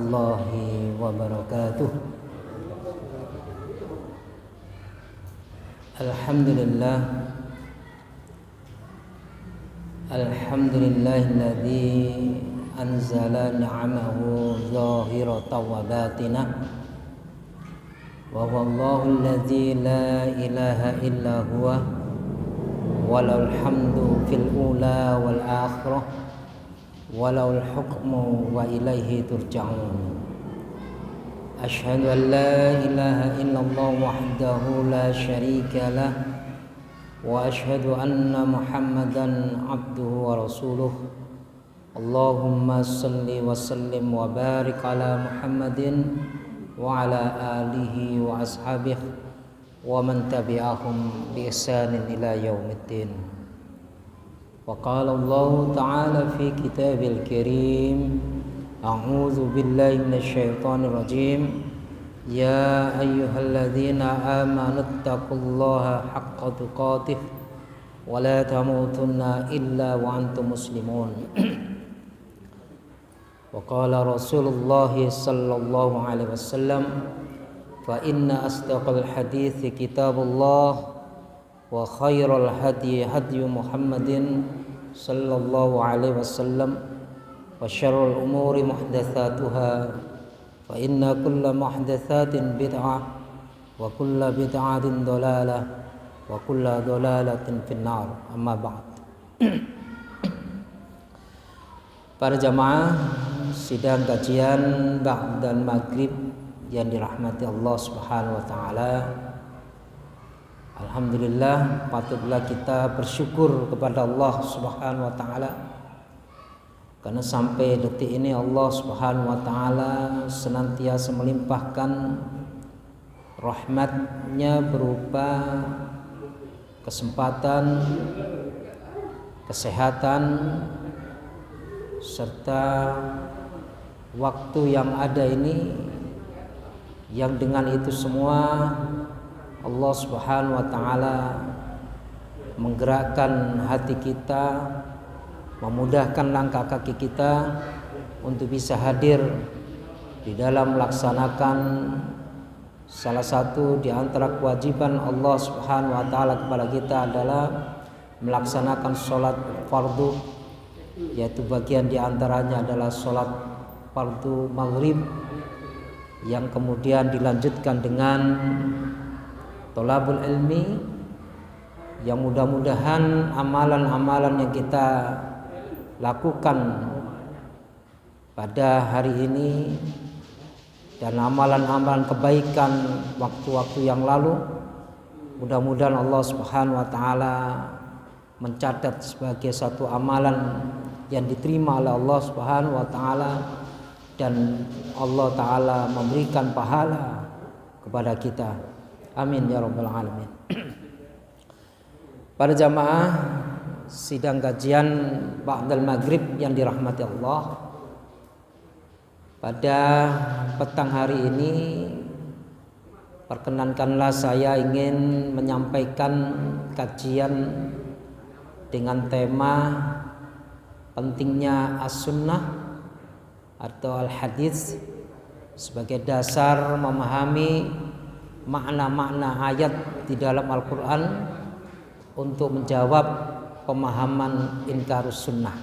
warahmatullahi wabarakatuh. Alhamdulillahilladzi anzala ni'amahu zahiratan wa batinah wa wallahu alladzi la ilaha illa huwa walal hamdu fil ula wal akhirah walau hukmu wa ilaihi turja'un. Asyhadu an la ilaha illallah wahdahu la syarika lah wa asyhadu anna Muhammadan abduhu wa rasuluh. Allahumma salli wa sallim wa barik ala Muhammadin wa ala alihi wa ashabihi wa man tabi'ahum bi ihsanin ila yaumiddin. وقال الله تعالى في كتابه الكريم أعوذ بالله من الشيطان الرجيم يا أيها الذين آمنوا اتقوا الله حق تقاته ولا تموتن إلا وأنتم مسلمون. وقال رسول الله صلى الله عليه وسلم فإن أصدق الحديث كتاب الله وخير الهدي هدي محمد صلى الله عليه وسلم وشر الأمور محدثاتها فإن كل محدثات بدعة وكل بدعة ضلالة وكل ضلالة في النار. أما بعد. Para jamaah sidang kajian ba'dal maghrib yang dirahmati Allah Subhanahu wa taala. Alhamdulillah, patutlah kita bersyukur kepada Allah Subhanahu wa taala karena sampai detik ini Allah Subhanahu wa taala senantiasa melimpahkan rahmat-Nya berupa kesempatan, kesehatan serta waktu yang ada ini, yang dengan itu semua Allah Subhanahu wa taala menggerakkan hati kita, memudahkan langkah kaki kita untuk bisa hadir di dalam melaksanakan salah satu di antara kewajiban Allah Subhanahu wa taala kepada kita adalah melaksanakan sholat fardu, yaitu bagian di antaranya adalah sholat fardu maghrib yang kemudian dilanjutkan dengan tolabul ilmi, yang mudah-mudahan amalan-amalan yang kita lakukan pada hari ini dan amalan-amalan kebaikan waktu-waktu yang lalu, mudah-mudahan Allah Subhanahu wa taala mencatat sebagai satu amalan yang diterima oleh Allah Subhanahu wa taala dan Allah taala memberikan pahala kepada kita. Amin ya rabbal alamin. Para jamaah sidang kajian ba'dal maghrib yang dirahmati Allah, pada petang hari ini perkenankanlah saya ingin menyampaikan kajian dengan tema pentingnya as-sunnah atau al-hadis sebagai dasar memahami makna-makna ayat di dalam Al-Quran untuk menjawab pemahaman inkarus sunnah.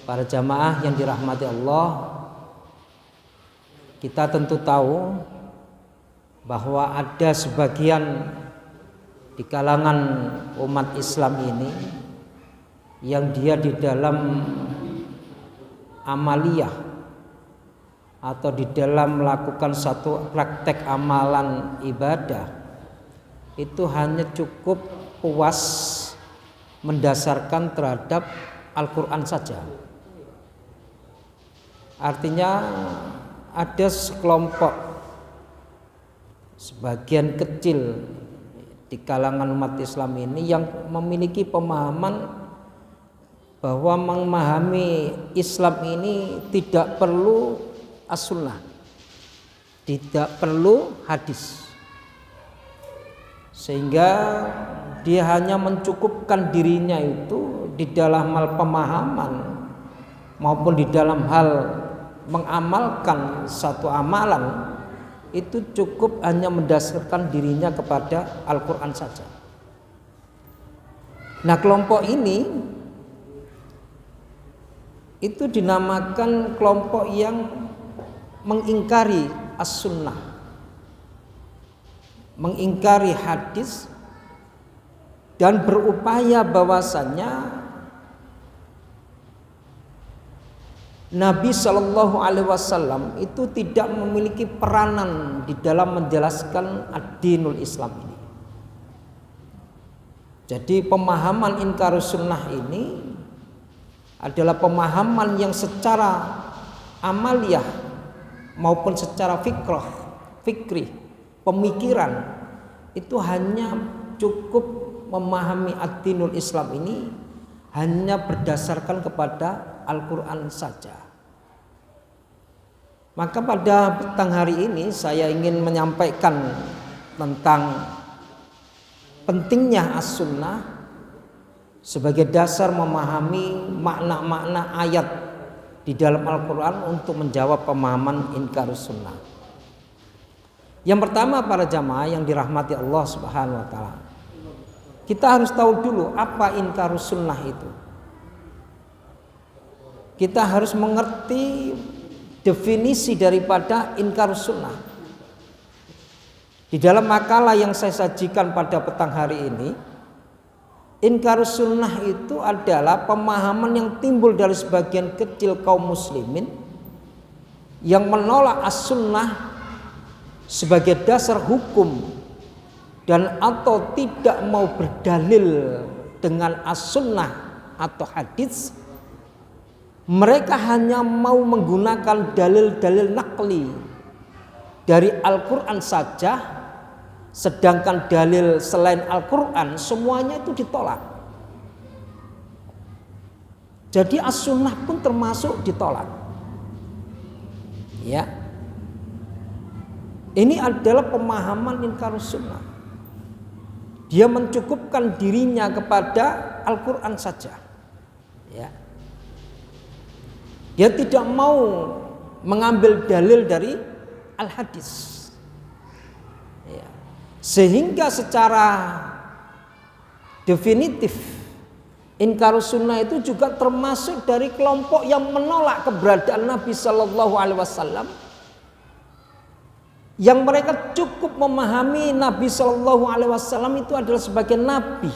Para jamaah yang dirahmati Allah, kita tentu tahu bahwa ada sebagian di kalangan umat Islam ini yang dia di dalam amaliyah atau di dalam melakukan satu praktek amalan ibadah itu hanya cukup puas mendasarkan terhadap Al-Quran saja. Artinya ada sekelompok, sebagian kecil di kalangan umat Islam ini yang memiliki pemahaman bahwa memahami Islam ini tidak perlu as-sunnah, tidak perlu hadis, sehingga dia hanya mencukupkan dirinya itu di dalam hal pemahaman maupun di dalam hal mengamalkan satu amalan itu cukup hanya mendasarkan dirinya kepada Al-Quran saja. Nah, kelompok ini itu dinamakan kelompok yang mengingkari as-sunnah, mengingkari hadis, dan berupaya bahwasannya Nabi Shallallahu Alaihi Wasallam itu tidak memiliki peranan di dalam menjelaskan ad-dinul Islam ini. Jadi pemahaman inkarus sunnah ini adalah pemahaman yang secara amaliyah maupun secara fikri, pemikiran itu hanya cukup memahami ad-dinul Islam ini hanya berdasarkan kepada Al-Quran saja. Maka pada petang hari ini saya ingin menyampaikan tentang pentingnya as-sunnah sebagai dasar memahami makna-makna ayat di dalam Al-Quran untuk menjawab pemahaman inkarus sunnah. Yang pertama, para jamaah yang dirahmati Allah Subhanahu wa taala, kita harus tahu dulu apa inkarus sunnah itu. Kita harus mengerti definisi daripada inkarus sunnah. Di dalam makalah yang saya sajikan pada petang hari ini, inkarus sunnah itu adalah pemahaman yang timbul dari sebagian kecil kaum muslimin yang menolak as-sunnah sebagai dasar hukum dan atau tidak mau berdalil dengan as-sunnah atau hadis. Mereka hanya mau menggunakan dalil-dalil naqli dari Al-Quran saja, sedangkan dalil selain Al-Quran semuanya itu ditolak. Jadi as-sunnah pun termasuk ditolak. Ya, ini adalah pemahaman inkarus sunnah. Dia mencukupkan dirinya kepada Al-Quran saja. Ya. Dia tidak mau mengambil dalil dari al-hadis. Ya. Sehingga secara definitif inkarus sunnah itu juga termasuk dari kelompok yang menolak keberadaan Nabi Shallallahu Alaihi Wasallam, yang mereka cukup memahami Nabi Shallallahu Alaihi Wasallam itu adalah sebagai nabi,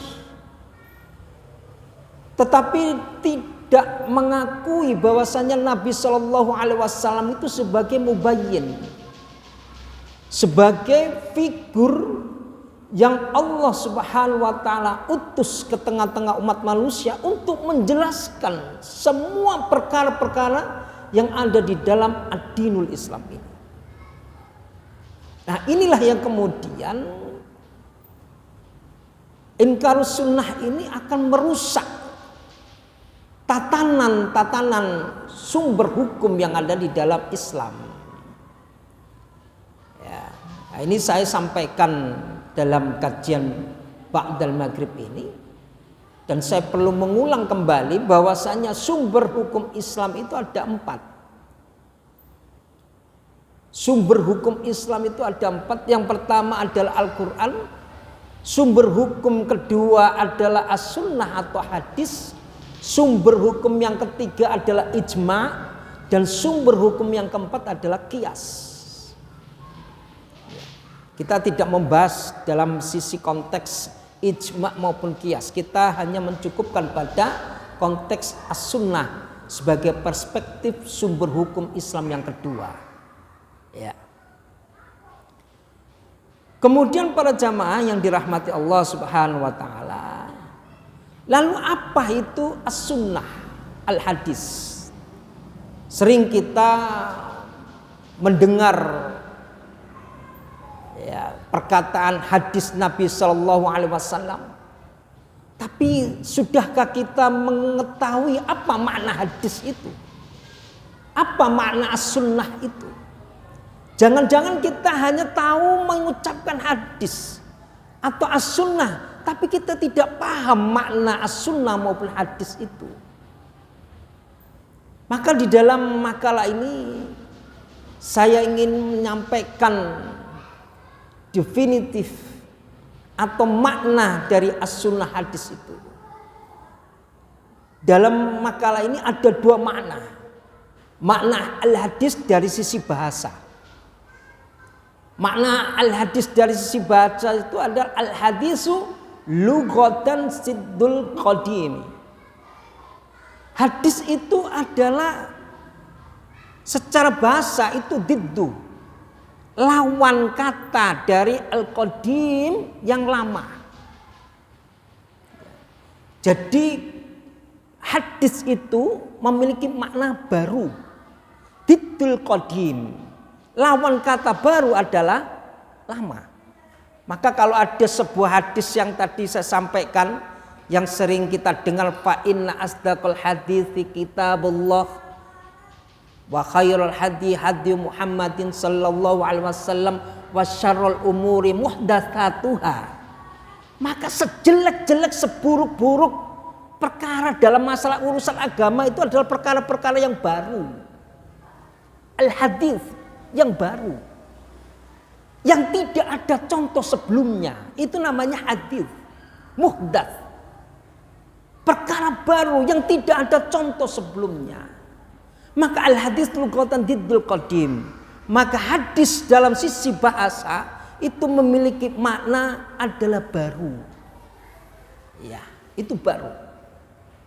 tetapi tidak mengakui bahwasanya Nabi Shallallahu Alaihi Wasallam itu sebagai mubayyin, sebagai figur yang Allah Subhanahu wa taala utus ke tengah-tengah umat manusia untuk menjelaskan semua perkara-perkara yang ada di dalam ad-dinul Islam ini. Nah, inilah yang kemudian inkarus sunnah ini akan merusak tatanan sumber hukum yang ada di dalam Islam. Ya, nah ini saya sampaikan dalam kajian Ba'dal Maghrib ini, dan saya perlu mengulang kembali bahwasanya sumber hukum Islam itu ada 4. Sumber hukum Islam itu ada 4. Yang pertama adalah Al-Quran. Sumber hukum kedua adalah as-sunnah atau hadis. Sumber hukum yang ketiga adalah ijma, dan sumber hukum yang keempat adalah qiyas. Kita tidak membahas dalam sisi konteks ijma maupun qiyas. Kita hanya mencukupkan pada konteks as-sunnah sebagai perspektif sumber hukum Islam yang kedua. Ya. Kemudian para jamaah yang dirahmati Allah Subhanahu wa taala, lalu apa itu as-sunnah al-hadis? Sering kita mendengar ya, perkataan hadis Nabi Shallallahu Alaihi Wasallam, tapi sudahkah kita mengetahui apa makna hadis itu? Apa makna as-sunnah itu? Jangan-jangan kita hanya tahu mengucapkan hadis atau as-sunnah, tapi kita tidak paham makna as-sunnah maupun hadis itu. Maka di dalam makalah ini saya ingin menyampaikan definitif atau makna dari as-sunnah hadis itu. Dalam makalah ini ada dua makna. Makna al-hadis dari sisi bahasa. Makna al-hadis dari sisi bahasa itu adalah al-hadisu lughatan siddul qadim. Hadis itu adalah secara bahasa itu diddu, lawan kata dari al-qadim yang lama. Jadi hadis itu memiliki makna baru. Diddul qadim, lawan kata baru adalah lama. Maka kalau ada sebuah hadis yang tadi saya sampaikan, yang sering kita dengar, fa inna asdaqal hadithi kitabullah wa khairul hadi hadi Muhammadin sallallahu alaihi wasallam wa syarrul umuri muhdatsatuha. Maka sejelek-jelek, seburuk-buruk perkara dalam masalah urusan agama itu adalah perkara-perkara yang baru. Al-hadis yang baru, yang tidak ada contoh sebelumnya, itu namanya hadis muhdats. Perkara baru yang tidak ada contoh sebelumnya. Maka al-hadis lughatan diddul qadim. Maka hadis dalam sisi bahasa itu memiliki makna adalah baru. Ya, itu baru.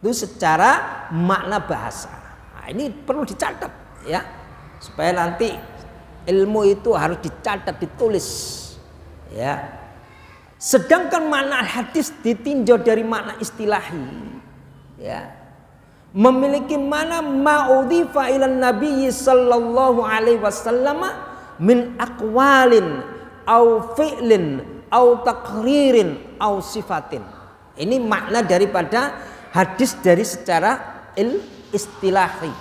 Itu secara makna bahasa. Nah, ini perlu dicatat ya. Supaya nanti ilmu itu harus dicatat, ditulis. Ya. Sedangkan makna hadis ditinjau dari makna istilahi, ya, memiliki makna ma'udhifa ilan nabiyyi sallallahu alaihi wasallam min aqwalin au fi'lin au taqririn au sifatin. Ini makna daripada hadis dari secara istilahi.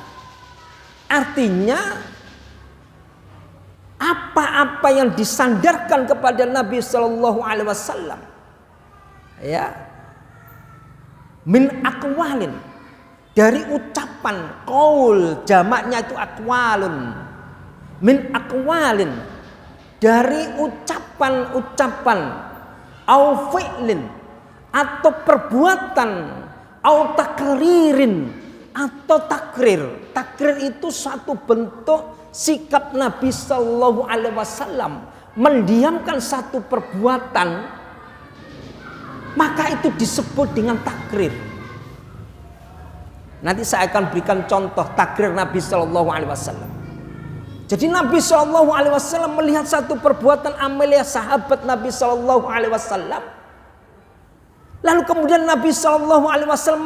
Artinya apa-apa yang disandarkan kepada Nabi Sallallahu Alaihi Wasallam, ya, min aqwalin, dari ucapan, qaul jamaknya itu aqwalun, min aqwalin, dari ucapan-ucapan, au fi'lin, atau perbuatan, au takririn, atau takrir. Takrir itu satu bentuk sikap Nabi Sallallahu Alaihi Wasallam mendiamkan satu perbuatan, maka itu disebut dengan takrir. Nanti saya akan berikan contoh takrir Nabi Sallallahu Alaihi Wasallam. Jadi Nabi Sallallahu Alaihi Wasallam melihat satu perbuatan amalia sahabat Nabi Sallallahu Alaihi Wasallam, lalu kemudian Nabi Sallallahu Alaihi Wasallam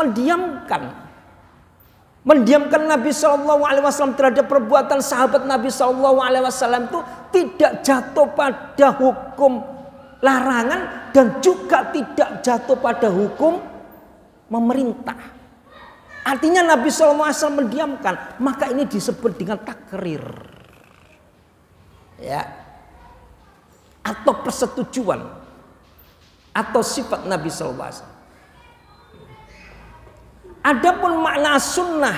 mendiamkan Nabi Shallallahu Alaihi Wasallam terhadap perbuatan sahabat Nabi Shallallahu Alaihi Wasallam itu tidak jatuh pada hukum larangan dan juga tidak jatuh pada hukum memerintah. Artinya Nabi Shallallahu Alaihi Wasallam mendiamkan, maka ini disebut dengan takrir, ya, atau persetujuan atau sifat Nabi Shallallahu Alaihi Wasallam. Adapun makna sunnah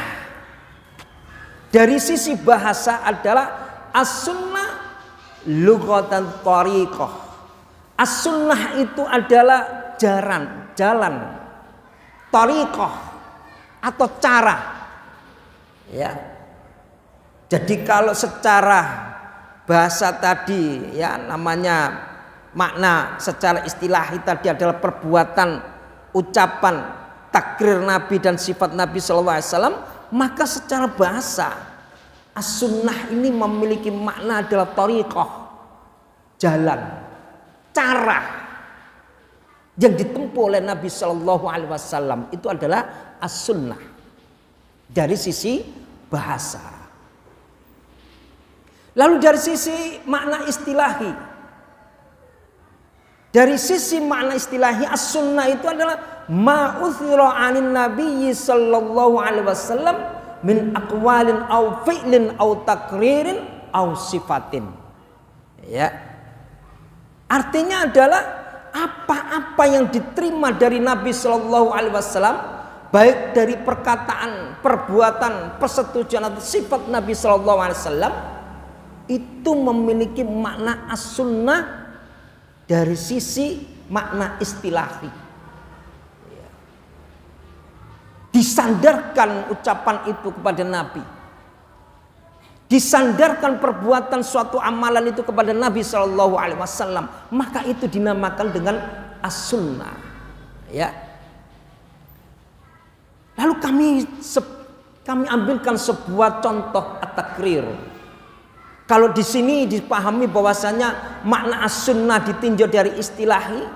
dari sisi bahasa adalah as-sunnah lughatan thariqah. As-sunnah itu adalah jalan, thariqah atau cara. Ya. Jadi kalau secara bahasa tadi ya namanya makna secara istilahi tadi adalah perbuatan, ucapan, takrir Nabi dan sifat Nabi Sallallahu Alaihi Wasallam, maka secara bahasa as-sunnah ini memiliki makna adalah thariqah, jalan, cara yang ditempuh oleh Nabi Sallallahu Alaihi Wasallam, itu adalah as-sunnah dari sisi bahasa. Lalu dari sisi makna istilahi, dari sisi makna istilahi as-sunnah itu adalah ma'uthira 'anin nabiyyi sallallahu alaihi wasallam min aqwalin au fi'lin au takririn au sifatin. Ya. Artinya adalah apa-apa yang diterima dari Nabi sallallahu alaihi wasallam, baik dari perkataan, perbuatan, persetujuan atau sifat Nabi sallallahu alaihi wasallam, itu memiliki makna as-sunnah dari sisi makna istilahi. Disandarkan ucapan itu kepada Nabi, disandarkan perbuatan suatu amalan itu kepada Nabi Shallallahu Alaihi Wasallam, maka itu dinamakan dengan as-sunnah. Ya. Lalu kami ambilkan sebuah contoh at-takrir. Kalau di sini dipahami bahwasanya makna as-sunnah ditinjau dari istilahi,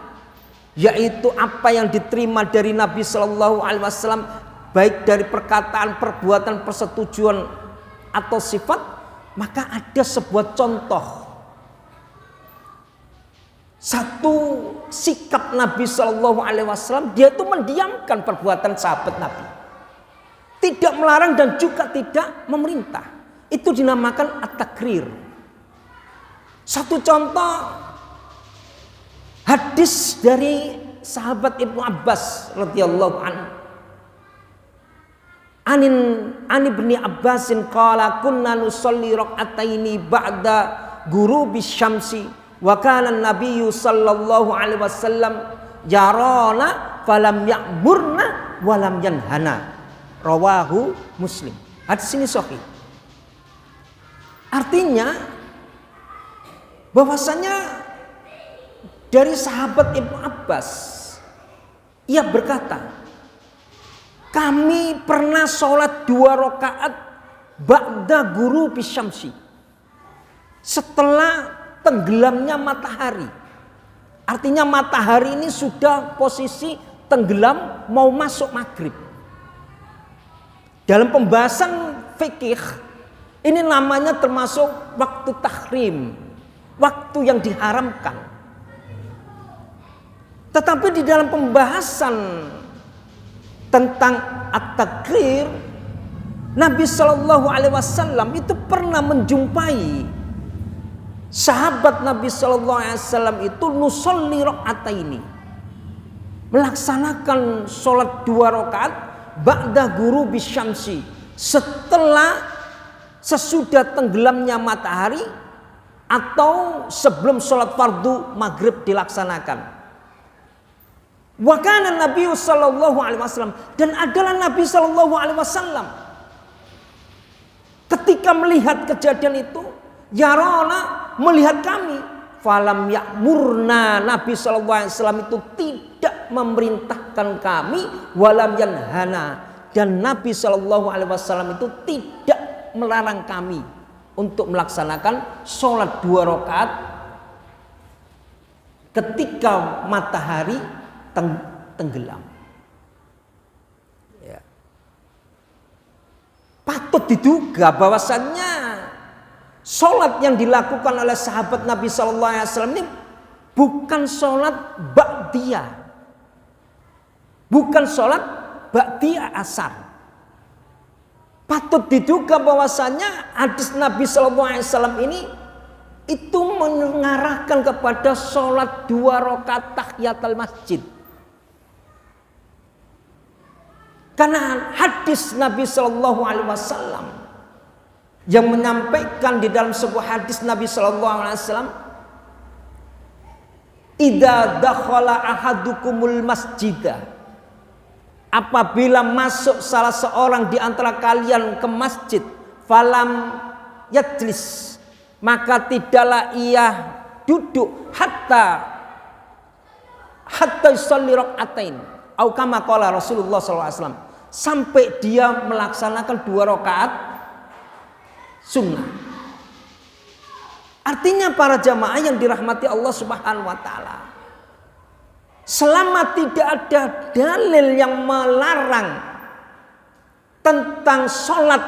yaitu apa yang diterima dari Nabi Shallallahu Alaihi Wasallam, baik dari perkataan, perbuatan, persetujuan atau sifat, maka ada sebuah contoh. Satu sikap Nabi Shallallahu Alaihi Wasallam, dia itu mendiamkan perbuatan sahabat Nabi, tidak melarang dan juga tidak memerintah. Itu dinamakan at-takrir. Satu contoh hadis dari sahabat Ibnu Abbas radhiyallahu anhu. An ibni Abbasin qala kunna nusalli rak'ataini ba'da ghurubis syamsi wa kana an-nabiyyu sallallahu alaihi wasallam yarana falam ya'murna wa lam yanhana. Rawahu Muslim. Hadis ini sahih. Artinya bahwasanya dari sahabat Ibnu Abbas, ia berkata, kami pernah sholat 2 rakaat ba'da ghurubis syamsi, setelah tenggelamnya matahari. Artinya matahari ini sudah posisi tenggelam mau masuk maghrib. Dalam pembahasan fikih ini namanya termasuk waktu tahrim, waktu yang diharamkan. Tetapi di dalam pembahasan tentang at-takrir, Nabi Shallallahu Alaihi Wasallam itu pernah menjumpai sahabat Nabi Shallallahu Alaihi Wasallam itu nusolli rak'ataini, melaksanakan sholat 2 rakaat ba'da ghurubis syamsi, sesudah tenggelamnya matahari atau sebelum sholat fardu maghrib dilaksanakan. Wa kana Nabi sallallahu alaihi wasallam, dan adalah Nabi sallallahu alaihi wasallam ketika melihat kejadian itu, yarona, melihat kami, falam ya'murna, Nabi sallallahu alaihi wasallam itu tidak memerintahkan kami, walam yanhana, dan Nabi sallallahu alaihi wasallam itu tidak melarang kami untuk melaksanakan sholat 2 rakaat ketika matahari tenggelam. Ya. Patut diduga bahwasannya sholat yang dilakukan oleh sahabat Nabi Sallallahu Alaihi Wasallam ini bukan sholat ba'diyah, bukan sholat ba'diyah asar. Patut diduga bahwasanya hadis Nabi Sallallahu Alaihi Wasallam ini itu mengarahkan kepada sholat 2 rakaat tahiyatul masjid. Karena hadis Nabi Sallallahu Alaihi Wasallam yang menyampaikan di dalam sebuah hadis Nabi Sallallahu Alaihi Wasallam, idza dakhala ahadukumul masjidah, apabila masuk salah seorang di antara kalian ke masjid, falam yajlis, maka tidaklah ia duduk hatta yusalli rak'atain, atau kama qala Rasulullah sallallahu alaihi wasallam, sampai dia melaksanakan 2 rakaat sunnah. Artinya para jamaah yang dirahmati Allah Subhanahu wa taala, selama tidak ada dalil yang melarang tentang sholat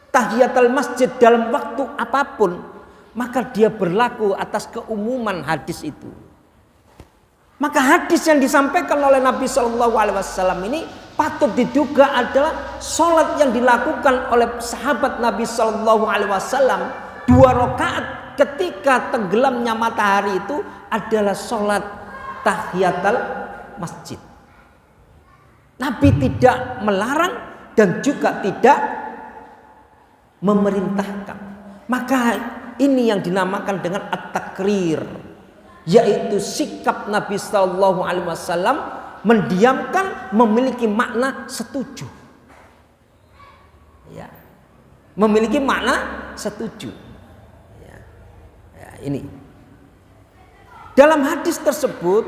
tahiyatul masjid dalam waktu apapun, maka dia berlaku atas keumuman hadis itu. Maka hadis yang disampaikan oleh Nabi Shallallahu Alaihi Wasallam ini patut diduga adalah sholat yang dilakukan oleh sahabat Nabi Shallallahu Alaihi Wasallam 2 rakaat ketika tenggelamnya matahari itu adalah sholat tahiyatul masjid. Nabi tidak melarang dan juga tidak memerintahkan. Maka ini yang dinamakan dengan at-takrir, yaitu sikap Nabi Sallallahu Alaihi Wasallam mendiamkan memiliki makna setuju. Ya, memiliki makna setuju. Ya, ini dalam hadis tersebut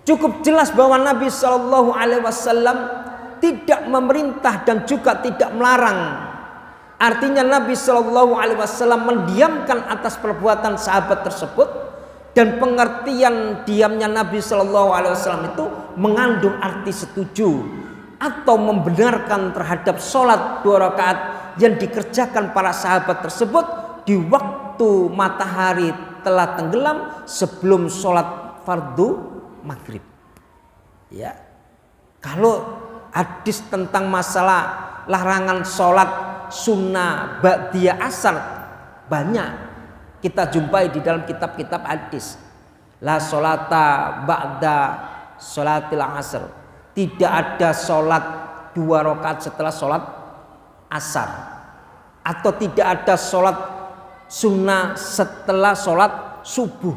cukup jelas bahwa Nabi Sallallahu Alaihi Wasallam tidak memerintah dan juga tidak melarang. Artinya Nabi Sallallahu Alaihi Wasallam mendiamkan atas perbuatan sahabat tersebut, dan pengertian diamnya Nabi Sallallahu Alaihi Wasallam itu mengandung arti setuju atau membenarkan terhadap sholat 2 rakaat yang dikerjakan para sahabat tersebut di waktu matahari telah tenggelam sebelum sholat fardu maghrib. Ya, kalau hadis tentang masalah larangan sholat sunnah ba'diyah asar banyak kita jumpai di dalam kitab-kitab hadis. La sholata ba'da sholatil asar, tidak ada sholat 2 rakaat setelah sholat asar, atau tidak ada sholat sunnah setelah sholat subuh.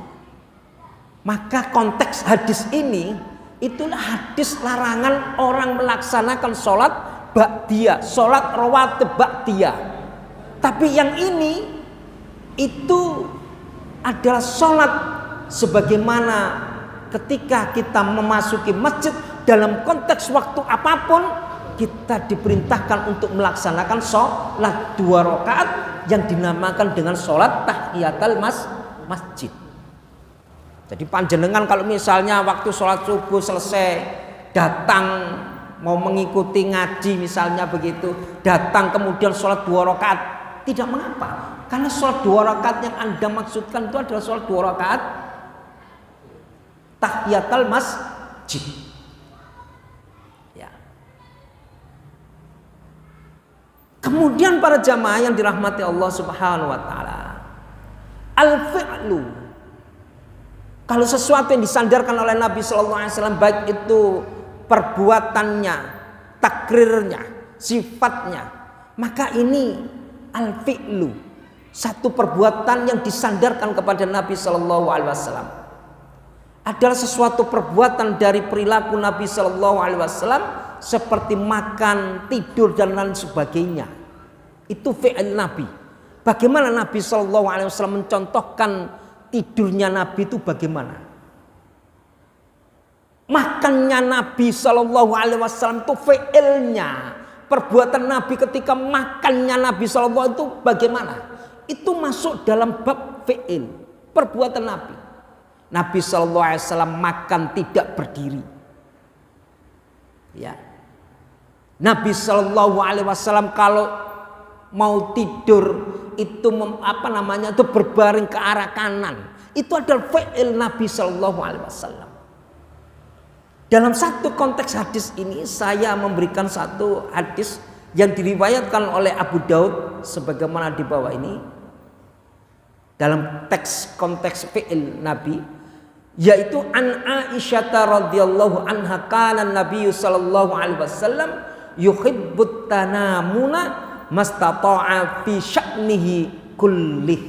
Maka konteks hadis ini itulah hadis larangan orang melaksanakan sholat ba'diyah, sholat rawatib ba'diyah. Tapi yang ini itu adalah sholat sebagaimana ketika kita memasuki masjid dalam konteks waktu apapun kita diperintahkan untuk melaksanakan sholat 2 rakaat yang dinamakan dengan sholat tahiyatul masjid. Jadi panjenengan kalau misalnya waktu sholat subuh selesai datang mau mengikuti ngaji misalnya begitu, datang kemudian sholat 2 rakaat, tidak mengapa, karena sholat 2 rakaat yang Anda maksudkan itu adalah sholat 2 rakaat tahiyatul masjid. Ya. Kemudian para jamaah yang dirahmati Allah Subhanahu wa taala, al-fi'lu, kalau sesuatu yang disandarkan oleh Nabi Sallallahu Alaihi Wasallam, baik itu perbuatannya, takrirnya, sifatnya, maka ini al-fi'lu, satu perbuatan yang disandarkan kepada Nabi Sallallahu Alaihi Wasallam, adalah sesuatu perbuatan dari perilaku Nabi Sallallahu Alaihi Wasallam seperti makan, tidur dan lain sebagainya. Itu fi'il Nabi. Bagaimana Nabi Sallallahu Alaihi Wasallam mencontohkan tidurnya Nabi itu bagaimana? Makannya Nabi Sallallahu Alaihi Wasallam itu fi'ilnya, perbuatan Nabi ketika makannya Nabi Sallallahu itu bagaimana? Itu masuk dalam bab fi'il, perbuatan Nabi. Nabi Sallallahu Alaihi Wasallam makan tidak berdiri. Ya. Nabi Sallallahu Alaihi Wasallam kalau mau tidur itu itu berbaring ke arah kanan. Itu adalah fi'il Nabi Sallallahu Alaihi Wasallam. Dalam satu konteks hadis ini saya memberikan satu hadis yang diriwayatkan oleh Abu Daud sebagaimana di bawah ini. Dalam konteks fi'il Nabi, yaitu an Aisyah radhiyallahu anha kana Nabi sallallahu alaihi wasallam yuhibbut tanamuna mastata'a fi sya'nihi kullih.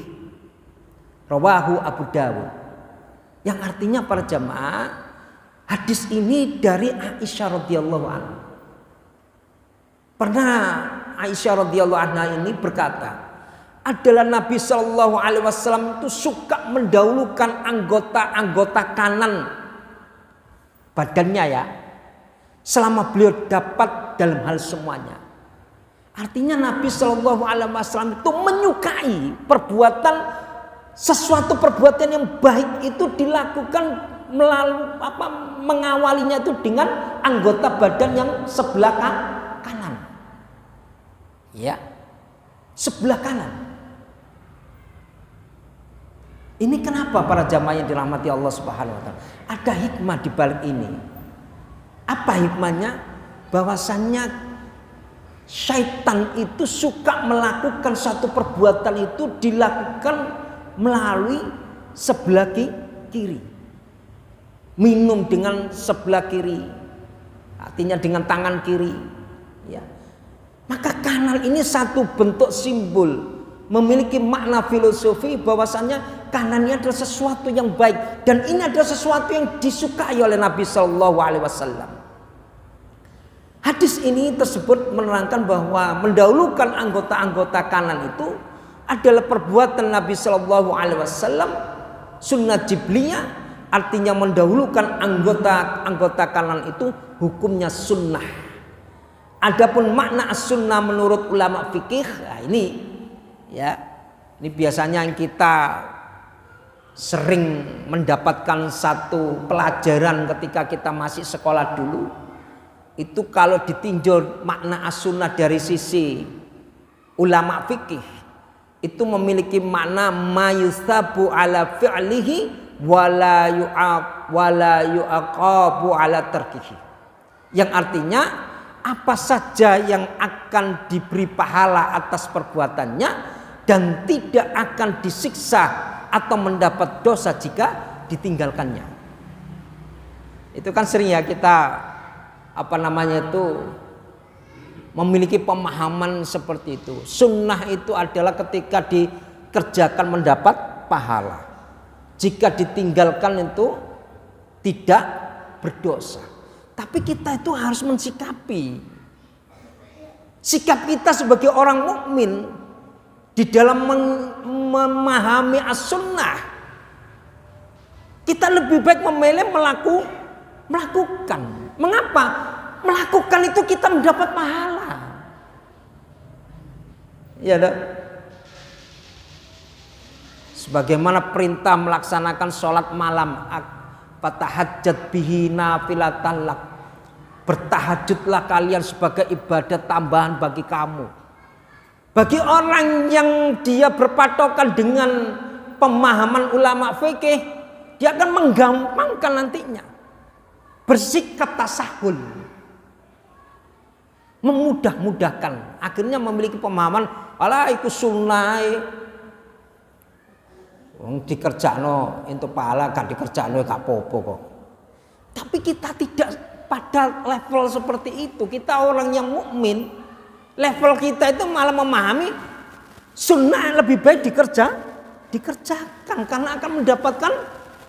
Rawahu Abu Dawud. Yang artinya para jamaah, hadis ini dari Aisyah radhiyallahu anha. Pernah Aisyah radhiyallahu anha ini berkata, adalah Nabi Shallallahu Alaihi Wasallam itu suka mendahulukan anggota kanan badannya ya, selama beliau dapat dalam hal semuanya. Artinya Nabi Shallallahu Alaihi Wasallam itu menyukai sesuatu perbuatan yang baik itu dilakukan melalui mengawalinya itu dengan anggota badan yang sebelah kanan, ya, sebelah kanan. Ini kenapa para jamaah yang dirahmati Allah Subhanahu wa taala? Ada hikmah di balik ini. Apa hikmahnya? Bahwasannya syaitan itu suka melakukan satu perbuatan itu dilakukan melalui sebelah kiri. Minum dengan sebelah kiri. Artinya dengan tangan kiri, ya. Maka kanan ini satu bentuk simbol memiliki makna filosofi bahwasannya kanan ini adalah sesuatu yang baik dan ini adalah sesuatu yang disukai oleh Nabi Shallallahu Alaihi Wasallam. Hadis ini tersebut menerangkan bahwa mendahulukan anggota-anggota kanan itu adalah perbuatan Nabi Shallallahu Alaihi Wasallam, sunnah jibliyah, artinya mendahulukan anggota kanan itu hukumnya sunnah. Adapun makna as-sunnah menurut ulama fikih, nah ini biasanya yang kita sering mendapatkan satu pelajaran ketika kita masih sekolah dulu. Itu kalau ditinjau makna as-sunnah dari sisi ulama fikih, itu memiliki makna mayusabu ala fi'lihi wala yu'aqabu ala tarkihi. Yang artinya apa saja yang akan diberi pahala atas perbuatannya dan tidak akan disiksa atau mendapat dosa jika ditinggalkannya. Itu kan sering ya kita memiliki pemahaman seperti itu. Sunnah itu adalah ketika dikerjakan mendapat pahala. Jika ditinggalkan itu tidak berdosa. Tapi kita itu harus mensikapi. Sikap kita sebagai orang mukmin di dalam memahami as-sunnah, kita lebih baik memilih melakukan. Mengapa? Melakukan itu kita mendapat pahala. Ya, sebagaimana perintah melaksanakan sholat malam, fatahajjat bihi nafilatan lak. Bertahajudlah kalian sebagai ibadah tambahan bagi kamu. Bagi orang yang dia berpatokan dengan pemahaman ulama fikih, dia akan menggampangkan nantinya. Bersikap tasahul, memudah-mudahkan, akhirnya memiliki pemahaman ala iku sunnah wong dikerjakno entuk pahala, kan dikerjakno gak apa-apa kok. Tapi kita tidak pada level seperti itu. Kita orang yang mukmin, level kita itu malah memahami sunnah lebih baik dikerjakan karena akan mendapatkan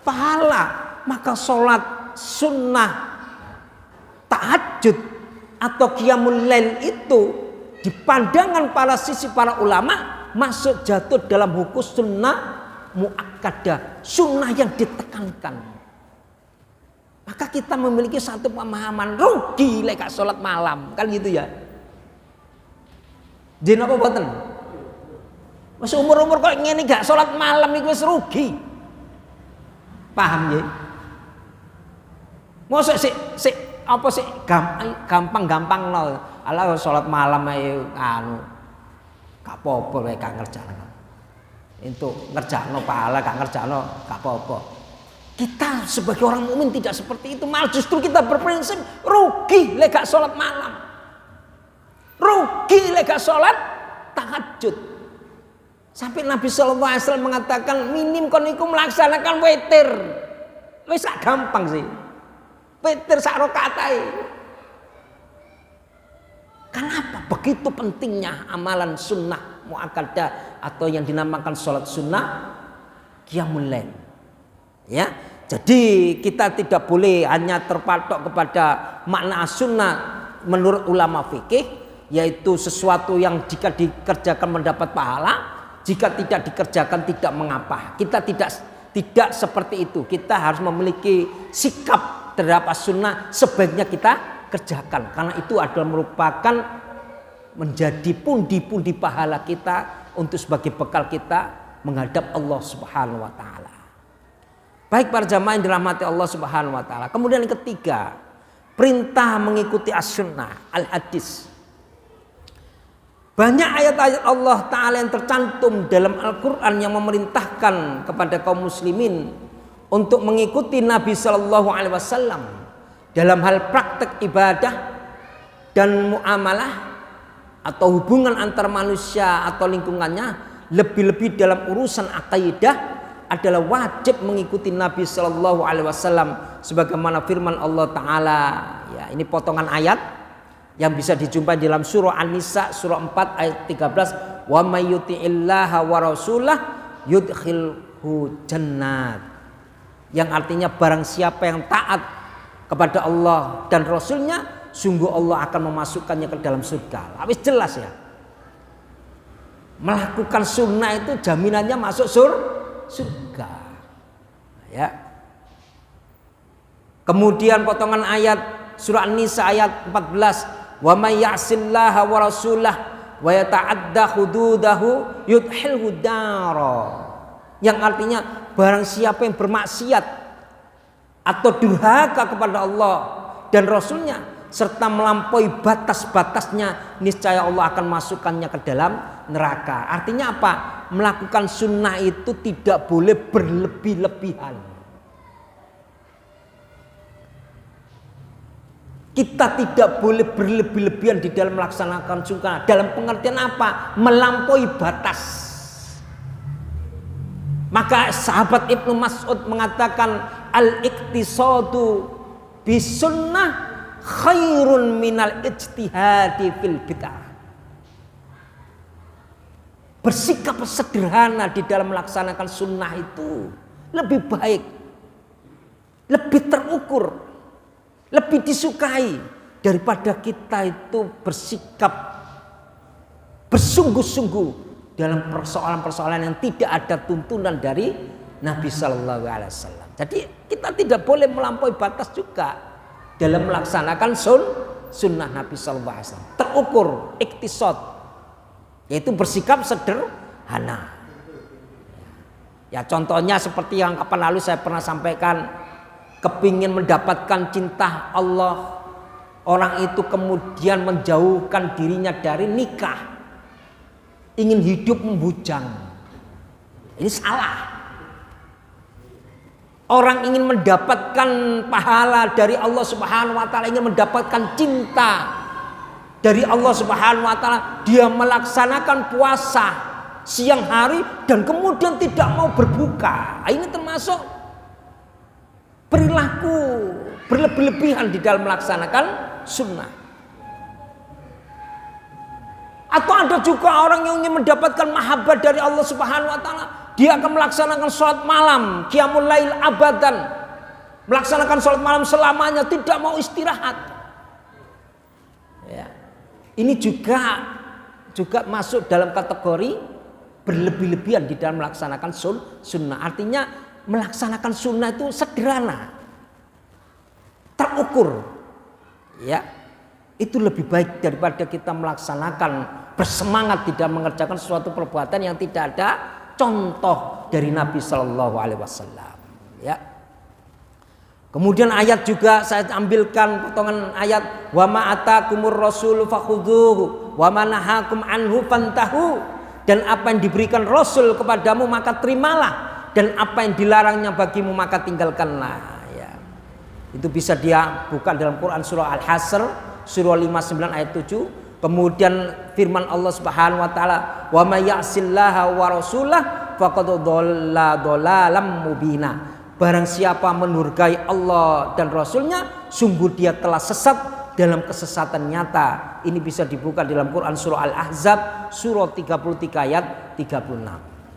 pahala. Maka sholat sunnah, tahajud atau qiyamul lail itu di pandangan para ulama masuk jatuh dalam hukum sunnah muakkadah, sunnah yang ditekankan. Maka kita memiliki satu pemahaman rugi lek sholat malam, kan gitu ya. Jin apa boten? Wis umur-umur kok ngene gak sholat malam iku wis rugi. Paham ya? Mosok sik gampang no. Ala sholat malam ae gak apa-apa lek gak ngerjakno. Entuk ngerjakno pahala, gak ngerjakno gak apa-apa. Kita sebagai orang mukmin tidak seperti itu, malah justru kita berprinsip rugi lek gak sholat malam, rugi lek gak sholat tahajud. Sampai Nabi Shallallahu Alaihi Wasallam mengatakan minim kon iku melaksanakan witir, wis sak gampang sih, witir sak rakaat ae. Kenapa begitu pentingnya amalan sunnah muakkadah atau yang dinamakan sholat sunnah qiyamul lail? Ya, jadi kita tidak boleh hanya terpatok kepada makna as-sunnah menurut ulama fikih, yaitu sesuatu yang jika dikerjakan mendapat pahala, jika tidak dikerjakan tidak mengapa. Kita tidak seperti itu. Kita harus memiliki sikap terhadap as-sunnah, sebaiknya kita kerjakan karena itu adalah merupakan menjadi pundi-pundi pahala kita untuk sebagai bekal kita menghadap Allah Subhanahu wa taala. Baik para jamaah yang dirahmati Allah Subhanahu wa taala. Kemudian yang ketiga, perintah mengikuti as-sunnah, al-hadis. Banyak ayat-ayat Allah taala yang tercantum dalam Al-Qur'an yang memerintahkan kepada kaum muslimin untuk mengikuti Nabi sallallahu alaihi wasallam dalam hal praktek ibadah dan muamalah atau hubungan antar manusia atau lingkungannya, lebih-lebih dalam urusan akidah adalah wajib mengikuti Nabi Shallallahu Alaihi Wasallam sebagaimana firman Allah Taala. Ya, ini potongan ayat yang bisa dijumpai dalam surah An-Nisa surah 4 ayat 13. wa may yuti'illaha wa rasulah yudkhilhu jannat. Yang artinya barang siapa yang taat kepada Allah dan Rasulnya, sungguh Allah akan memasukkannya ke dalam surga. Habis jelas ya. Melakukan sunnah itu jaminannya masuk surga. Ya. Kemudian potongan ayat surah An-Nisa ayat 14, wa may ya'sillaha wa rasulah wa yata'adda hududahu yudkhilhu dara. Yang artinya barang siapa yang bermaksiat atau durhaka kepada Allah dan Rasulnya serta melampaui batas-batasnya, niscaya Allah akan masukkannya ke dalam neraka. Artinya apa? Melakukan sunnah itu tidak boleh berlebih-lebihan. Kita tidak boleh berlebih-lebihan di dalam melaksanakan sunnah. Dalam pengertian apa? Melampaui batas. Maka sahabat Ibnu Mas'ud mengatakan al-iqtisadu bisunnah khairun minal ijtihadi fil bid'ah. Bersikap sederhana di dalam melaksanakan sunnah itu lebih baik, lebih terukur, lebih disukai daripada kita itu bersikap bersungguh-sungguh dalam persoalan-persoalan yang tidak ada tuntunan dari Nabi Sallallahu Alaihi Wasallam. Jadi kita tidak boleh melampaui batas juga dalam melaksanakan sunnah Nabi Sallallahu Alaihi Wasallam. Terukur, iktisad, yaitu bersikap sederhana. Ya contohnya seperti yang kapan lalu saya pernah sampaikan, kepingin mendapatkan cinta Allah, orang itu kemudian menjauhkan dirinya dari nikah, ingin hidup membujang. Ini salah. Orang ingin mendapatkan pahala dari Allah Subhanahu wa taala, ingin mendapatkan cinta dari Allah Subhanahu wa taala, dia melaksanakan puasa siang hari dan kemudian tidak mau berbuka. Ini termasuk perilaku berlebih-lebihan di dalam melaksanakan sunnah. Atau ada juga orang yang ingin mendapatkan mahabbah dari Allah Subhanahu wa taala, dia akan melaksanakan sholat malam, qiyamul lail abadan, melaksanakan sholat malam selamanya, tidak mau istirahat. Ya. Ini juga masuk dalam kategori berlebih-lebihan di dalam melaksanakan sunnah. Artinya melaksanakan sunnah itu sederhana, terukur. Ya, itu lebih baik daripada kita melaksanakan bersemangat tidak mengerjakan suatu perbuatan yang tidak ada contoh dari Nabi Sallallahu Alaihi Wasallam. Ya. Kemudian ayat juga saya ambilkan potongan ayat, wa ma atakumur rasul fakhudhuhu wa ma nahakum anhu fantahu. Dan apa yang diberikan Rasul kepadamu maka terimalah, dan apa yang dilarangnya bagimu maka tinggalkanlah. Ya. Itu bisa dia buka dalam Quran surah Al-Hasr surah 59 ayat 7. Kemudian firman Allah Subhanahu wa taala, wa may ya'sillaha wa rasulah faqad dhalla dhalalam mubina. Barang siapa menurgai Allah dan Rasulnya, sungguh dia telah sesat dalam kesesatan nyata. Ini bisa dibuka dalam Quran surah Al-Ahzab surah 33 ayat 36.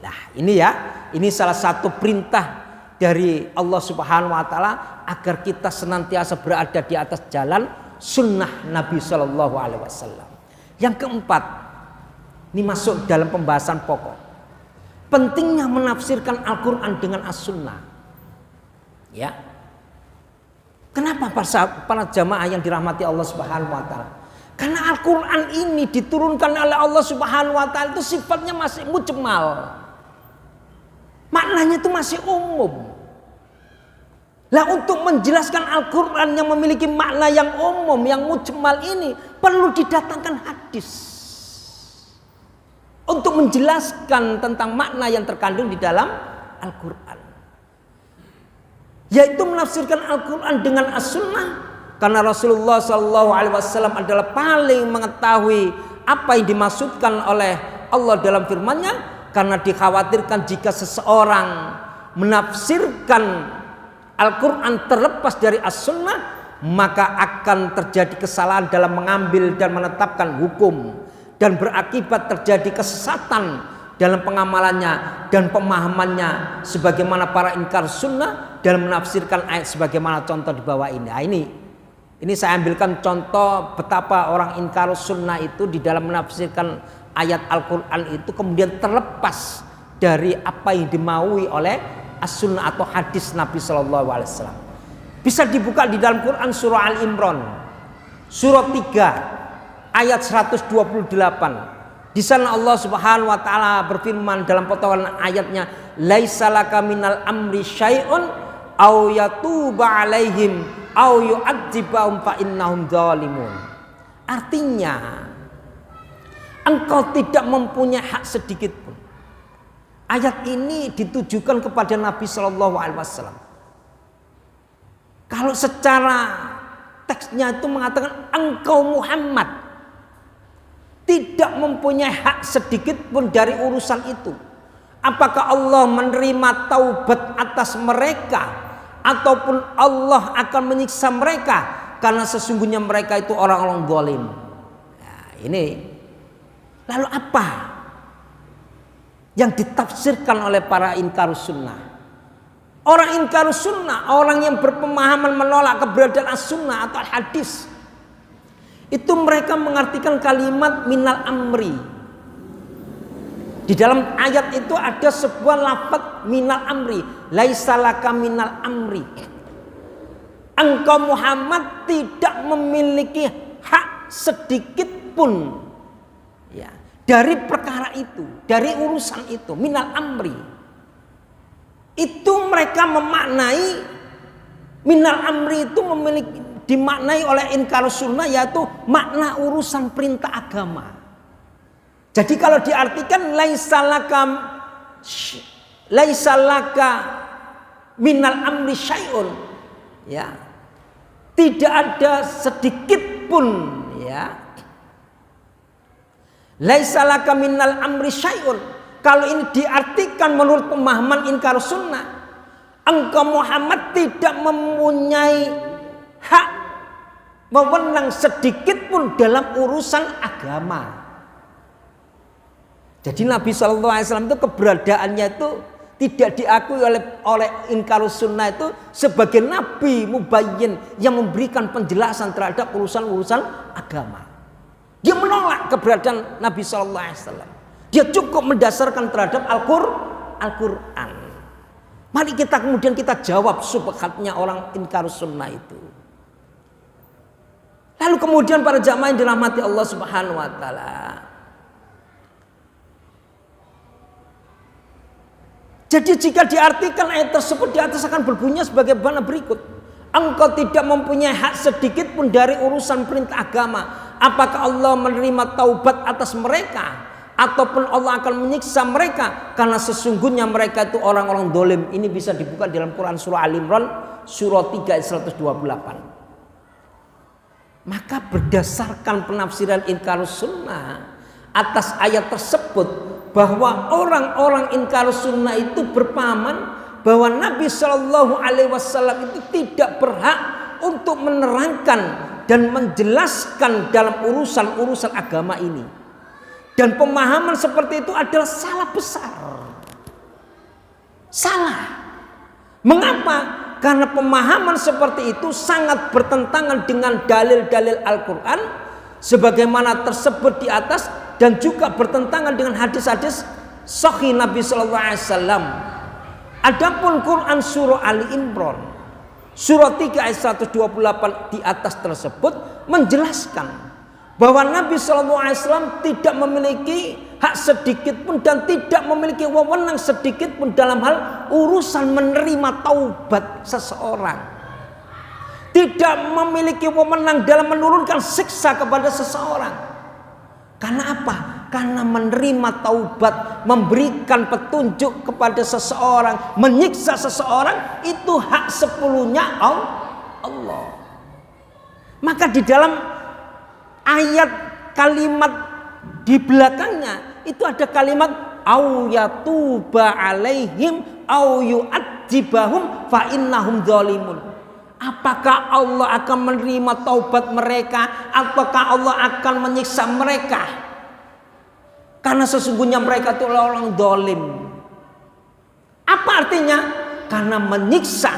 Nah, ini ya, ini salah satu perintah dari Allah Subhanahu wa taala agar kita senantiasa berada di atas jalan sunnah Nabi Sallallahu Alaihi Wasallam. Yang keempat, ini masuk dalam pembahasan pokok, pentingnya menafsirkan Al-Quran dengan As-Sunnah. Ya, kenapa para jamaah yang dirahmati Allah Subhanahu Wa Taala? Karena Al-Quran ini diturunkan oleh Allah Subhanahu Wa Taala itu sifatnya masih mujmal, maknanya itu masih umum. Lah untuk menjelaskan Al-Quran yang memiliki makna yang umum, yang mujmal ini perlu didatangkan hadis untuk menjelaskan tentang makna yang terkandung di dalam Al-Quran, yaitu menafsirkan Al-Quran dengan As-Sunnah. Karena Rasulullah SAW adalah paling mengetahui apa yang dimaksudkan oleh Allah dalam firman-Nya, karena dikhawatirkan jika seseorang menafsirkan Al-Quran terlepas dari As-Sunnah, maka akan terjadi kesalahan dalam mengambil dan menetapkan hukum. dan berakibat terjadi kesesatan dalam pengamalannya dan pemahamannya sebagaimana para ingkar sunnah dalam menafsirkan ayat sebagaimana contoh di bawah ini. Nah, ini saya ambilkan contoh betapa orang ingkar sunnah itu di dalam menafsirkan ayat Al-Quran itu kemudian terlepas dari apa yang dimaui oleh as-sunnah atau hadis Nabi Shallallahu Alaihi Wasallam. Bisa dibuka di dalam Quran surah Al-Imran surah 3 ayat 128. Di sana Allah Subhanahu wa taala berfirman dalam potongan ayatnya, "Laisa laka minal amri syai'un aw yatuba 'alaihim aw yu'adzibahum fa innahum zalimun." Artinya, engkau tidak mempunyai hak sedikit pun. Ayat ini ditujukan kepada Nabi Shallallahu Alaihi Wasallam. Kalau secara teksnya itu mengatakan engkau Muhammad tidak mempunyai hak sedikit pun dari urusan itu. Apakah Allah menerima taubat atas mereka ataupun Allah akan menyiksa mereka karena sesungguhnya mereka itu orang-orang zalim. Nah, ini lalu apa yang ditafsirkan oleh para ingkar sunnah? Orang ingkar sunnah, orang yang berpemahaman menolak keberadaan as-sunnah atau hadis, itu mereka mengartikan kalimat minal amri. Di dalam ayat itu ada sebuah lafaz minal amri, laisa laka minal amri. Engkau Muhammad tidak memiliki hak sedikit pun ya, dari perkara itu, dari urusan itu, minal amri. Itu mereka memaknai minal amri itu memiliki, dimaknai oleh ingkar sunnah yaitu makna urusan perintah agama. Jadi kalau diartikan laisa laka minal amri syai'un, ya, tidak ada sedikit pun, ya, laisa laka minal amri syai'un. Kalau ini diartikan menurut pemahaman ingkar sunnah, engkau Muhammad tidak mempunyai hak mewenang sedikit pun dalam urusan agama. Jadi Nabi Shallallahu Alaihi Wasallam itu keberadaannya itu tidak diakui oleh ingkar sunnah itu sebagai nabi mubayyin yang memberikan penjelasan terhadap urusan-urusan agama. Dia menolak keberadaan Nabi Shallallahu Alaihi Wasallam. Dia cukup mendasarkan terhadap Al-Quran. Mari kita kemudian kita jawab subhatnya orang ingkar sunnah itu. Lalu kemudian para jamaah yang dirahmati Allah Subhanahu wa taala. Jadi jika diartikan ayat tersebut di atas akan berbunyi sebagaimana berikut. Engkau tidak mempunyai hak sedikit pun dari urusan perintah agama. Apakah Allah menerima taubat atas mereka ataupun Allah akan menyiksa mereka karena sesungguhnya mereka itu orang-orang dolim. Ini bisa dibuka dalam Quran surah Al-Imran surah 3 ayat 128. Maka berdasarkan penafsiran ingkar sunnah atas ayat tersebut, bahwa orang-orang ingkar sunnah itu berpahaman bahwa Nabi Shallallahu Alaihi Wasallam itu tidak berhak untuk menerangkan dan menjelaskan dalam urusan-urusan agama ini. Dan pemahaman seperti itu adalah salah besar. Salah. Mengapa? Karena pemahaman seperti itu sangat bertentangan dengan dalil-dalil Al-Quran sebagaimana tersebut di atas, dan juga bertentangan dengan hadis-hadis sahih Nabi Sallallahu Alaihi Wasallam. Adapun Quran surah Ali Imran surah 3 ayat 128 di atas tersebut menjelaskan bahwa Nabi Sallallahu Alaihi Wasallam tidak memiliki hak sedikit pun dan tidak memiliki wewenang sedikit pun dalam hal urusan menerima taubat seseorang. Tidak memiliki wewenang dalam menurunkan siksa kepada seseorang. Karena apa? Karena menerima taubat, memberikan petunjuk kepada seseorang, menyiksa seseorang, itu hak sepenuhnya Allah. Maka di dalam ayat kalimat di belakangnya itu ada kalimat au yatuba alaihim au yu'adzibahum fa innahum zalimun. Apakah Allah akan menerima taubat mereka ataukah Allah akan menyiksa mereka Karena sesungguhnya mereka itu orang dolim. Apa artinya? Karena menyiksa,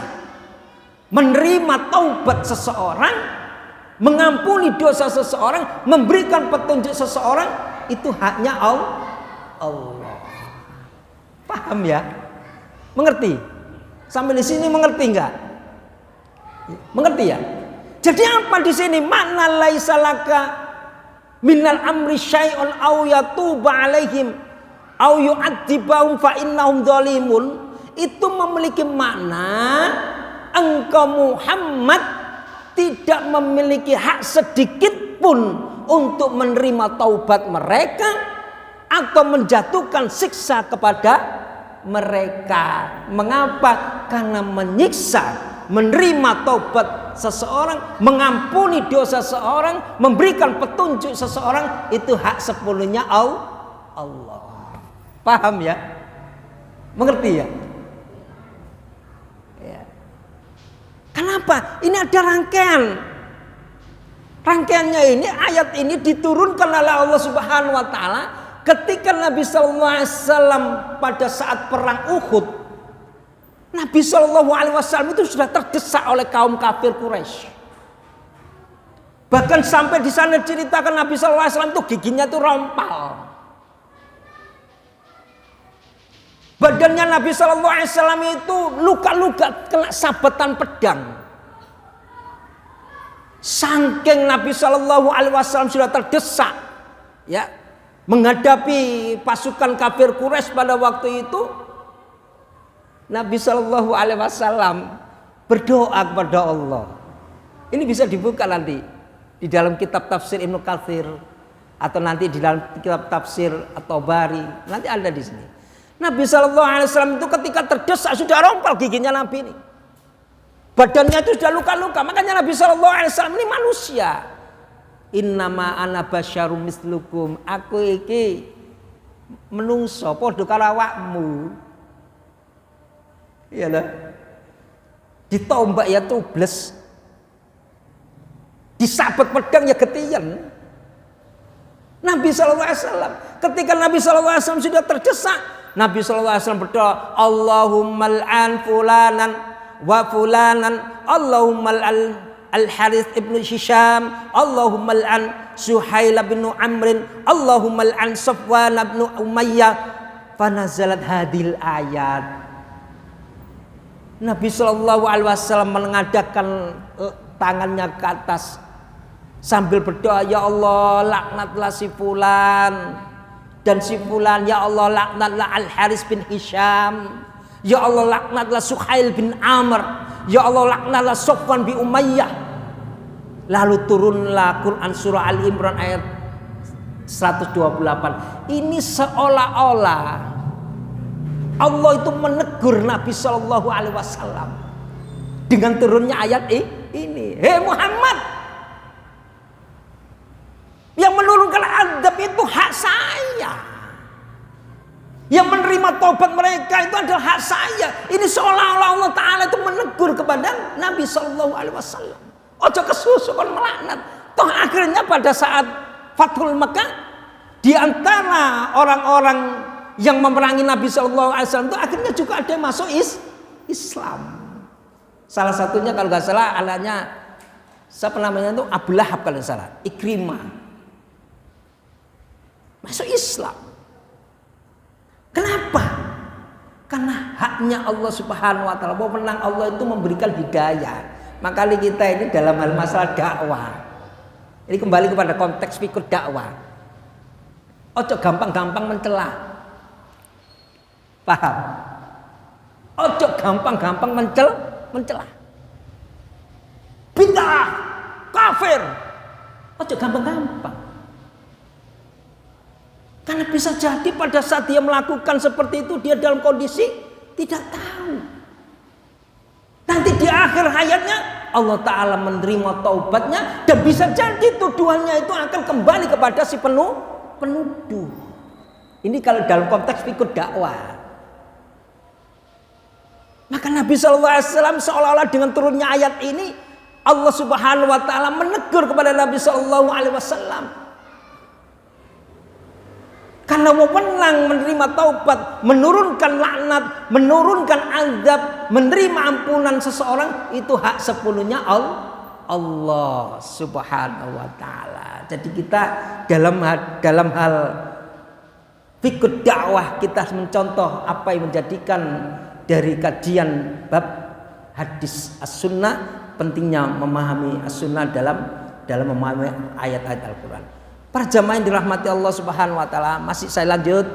menerima taubat seseorang, mengampuni dosa seseorang, memberikan petunjuk seseorang, itu haknya Allah. Paham ya? Mengerti? Sampai di sini mengerti enggak? Mengerti ya? Jadi apa di sini? Makna laisa laka minal amri syai'un aw yatuba alaihim aw yu'adzibahum fa innahum dzalimun. Itu memiliki makna engkau Muhammad tidak memiliki hak sedikit pun untuk menerima taubat mereka atau menjatuhkan siksa kepada mereka. Mengapa? Karena menyiksa, menerima taubat seseorang, mengampuni dosa seseorang, memberikan petunjuk seseorang, itu hak sepenuhnya Allah. Paham ya? Mengerti ya? Kenapa? Ini ada rangkaian. Rangkaiannya ini, ayat ini diturunkan oleh Allah Subhanahu wa taala ketika Nabi sallallahu alaihi wasallam pada saat perang Uhud. Nabi sallallahu alaihi wasallam itu sudah terdesak oleh kaum kafir Quraisy. Bahkan sampai di sana ceritakan Nabi sallallahu alaihi wasallam itu giginya itu rompal. Badannya Nabi sallallahu alaihi wasallam itu luka-luka kena sabetan pedang. Saking Nabi sallallahu alaihi wasallam sudah terdesak, ya, menghadapi pasukan kafir Quraisy pada waktu itu, Nabi sallallahu alaihi wasallam berdoa kepada Allah. Ini bisa dibuka nanti di dalam kitab tafsir Ibnu Katsir atau nanti di dalam kitab tafsir At-Tabari, nanti ada di sini. Nabi sallallahu alaihi wasallam itu ketika terdesak sudah rompal giginya Nabi ini. Badannya itu sudah luka-luka. Makanya Nabi sallallahu alaihi wasallam ini manusia. Innama ana basyarum mislukum. Aku iki menungso padha karo awakmu. Iyalah. Ditombak ya tubles. Disabet pedang ya getiyen. Nabi sallallahu alaihi wasallam ketika Nabi sallallahu alaihi wasallam sudah terdesak, Nabi sallallahu alaihi wasallam berdoa, Allahumma al'an fulanan wa fulanan, Allahumma al-Harith ibn Hisham, Allahumma al'an Suhail bin Amrin, Allahumma al'an Safwan bin Umayyah. Fanazalat hadil ayat. Nabi sallallahu alaihi wasallam mengadakkan tangannya ke atas sambil berdoa, ya Allah laknatlah si fulan dan si fulan, ya Allah laknatlah Al-Haris bin Hisham, ya Allah laknatlah Suhail bin Amr, ya Allah laknatlah Safwan bin Umayyah. Lalu turunlah Quran surah Al-Imran ayat 128. Ini seolah-olah Allah itu menegur Nabi sallallahu alaihi wasallam dengan turunnya ayat ini. Hei Muhammad, yang menurunkan adab itu hak saya. Yang menerima taubat mereka itu adalah hak saya. Ini seolah-olah Allah Ta'ala itu menegur kepada Nabi Sallallahu Alaihi Wasallam. Ojo kesusukan melaknat. Toh akhirnya pada saat Fathul Mekah, di antara orang-orang yang memerangi Nabi Sallallahu Alaihi Wasallam itu akhirnya juga ada yang masuk Islam. Salah satunya kalau nggak salah alanya siapa namanya itu Abu Lahab kalau nggak salah, Ikrimah. Masuk Islam. Kenapa? Karena haknya Allah Subhanahu wa taala. Wewenang Allah itu memberikan hidayah. Makanya kita ini dalam hal masalah dakwah, ini kembali kepada konteks fikih dakwah. Ojo gampang-gampang mencela. Paham? Ojo gampang-gampang mencela. Bid'ah, kafir. Ojo gampang-gampang. Karena bisa jadi pada saat dia melakukan seperti itu, dia dalam kondisi tidak tahu. Nanti di akhir hayatnya Allah Ta'ala menerima taubatnya, dan bisa jadi tuduhannya itu akan kembali kepada si penuduh. Ini kalau dalam konteks fikih dakwah. Maka Nabi SAW seolah-olah dengan turunnya ayat ini, Allah Subhanahu wa Ta'ala menegur kepada Nabi SAW. Karena karena wewenang menerima taubat, menurunkan laknat, menurunkan azab, menerima ampunan seseorang, itu hak sepenuhnya Allah Subhanahu wa taala. Jadi kita dalam hal fikih dakwah kita mencontoh apa yang menjadikan dari kajian bab hadis as-sunnah, pentingnya memahami as-sunnah dalam memahami ayat-ayat Al-Quran. Para jamaah yang dirahmati Allah Subhanahu wa taala, masih saya lanjut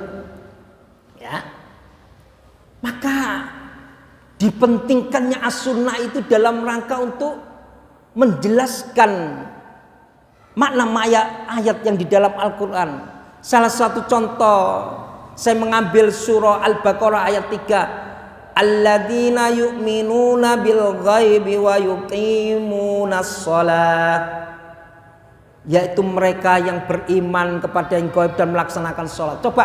ya. Maka dipentingkannya as-sunnah itu dalam rangka untuk menjelaskan makna ayat yang di dalam Al-Quran. Salah satu contoh, saya mengambil surah Al-Baqarah ayat 3. Alladzina yu'minuna bil ghaibi wa yuqimunas shalah, yaitu mereka yang beriman kepada yang gaib dan melaksanakan sholat. Coba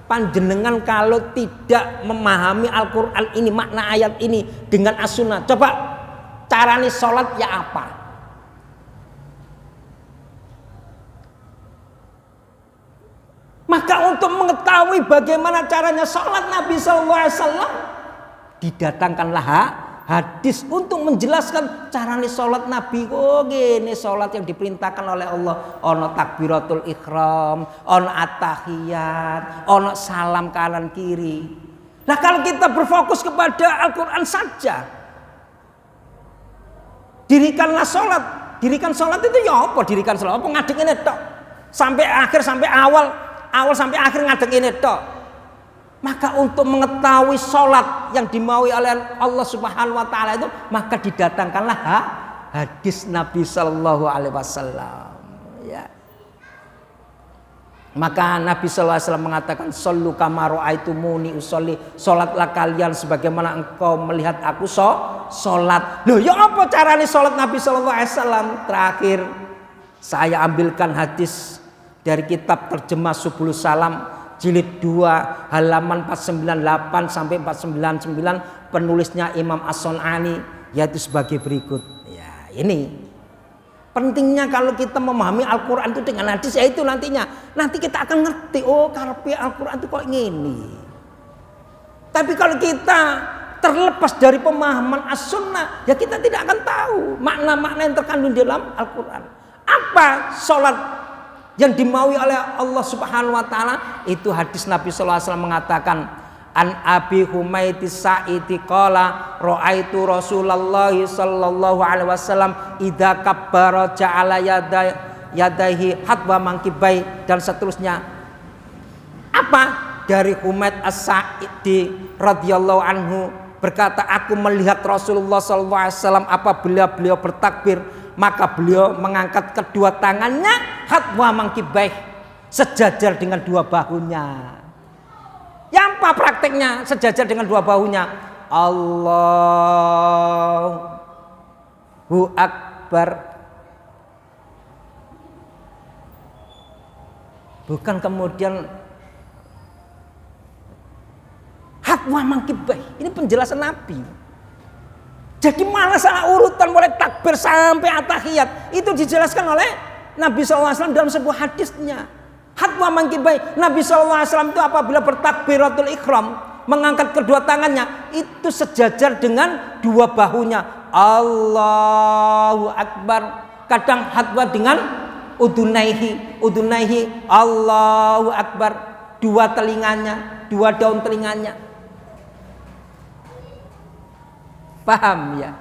panjenengan kalau tidak memahami Al-Quran ini, makna ayat ini dengan as-sunnah, coba caranya sholat ya apa? Maka untuk mengetahui bagaimana caranya sholat Nabi SAW, didatangkanlah hadis untuk menjelaskan caranya sholat Nabi. Oh gini sholat yang diperintahkan oleh Allah. Ono takbiratul ikhram, ono at-tahiyat, ono salam kanan kiri. Nah kalau kita berfokus kepada Al-Quran saja, dirikan sholat itu ya apa? Dirikan sholat apa ngadeg ini tok sampai akhir, sampai awal sampai akhir ngadeg ini tok. Maka untuk mengetahui sholat yang dimaui oleh Allah Subhanahu wa taala itu, maka didatangkanlah hadis Nabi Sallallahu Alaihi Wasallam ya. Maka Nabi Sallallahu Alaihi Wasallam mengatakan, "Shollu kama ra'aitumuni usolli." Sholatlah kalian sebagaimana engkau melihat aku sholat. Loh ya apa caranya sholat Nabi Sallallahu Alaihi Wasallam? Terakhir saya ambilkan hadis dari kitab terjemah Subul Salam jilid 2 halaman 498 sampai 499, penulisnya Imam As-Sun'ani, yaitu sebagai berikut. Ya, ini pentingnya kalau kita memahami Al-Quran itu dengan hadis, yaitu nanti kita akan ngerti, oh karepe Al-Quran itu kok ngene. Tapi kalau kita terlepas dari pemahaman as-sunnah, ya kita tidak akan tahu makna-makna yang terkandung dalam Al-Quran. Apa sholat yang dimaui oleh Allah Subhanahu wa taala? Itu hadis Nabi sallallahu alaihi wasallam mengatakan, an Abi Humaytis Sa'idi qala ra'aitu Rasulullah sallallahu alaihi wasallam idza kabbara ja'ala yadaihi hatwa mangkibai, dan seterusnya. Apa? Dari Humayd As-Sa'idi radhiyallahu anhu berkata, aku melihat Rasulullah sallallahu alaihi wasallam apabila beliau bertakbir, maka beliau mengangkat kedua tangannya hatwa mangkibaih, sejajar dengan dua bahunya. Yang apa prakteknya sejajar dengan dua bahunya? Allahu Akbar. Bukan kemudian hatwa mangkibaih. Ini penjelasan Nabi. Jadi mana salah urutan mulai takbir sampai at-tahiyat, itu dijelaskan oleh Nabi SAW dalam sebuah hadisnya. Hatwa mangkibai, Nabi SAW itu apabila bertakbiratul ikhram, mengangkat kedua tangannya, itu sejajar dengan dua bahunya. Allahu Akbar. Kadang hatwa dengan udunaihi, Allahu Akbar. Dua telinganya, dua daun telinganya. Paham ya?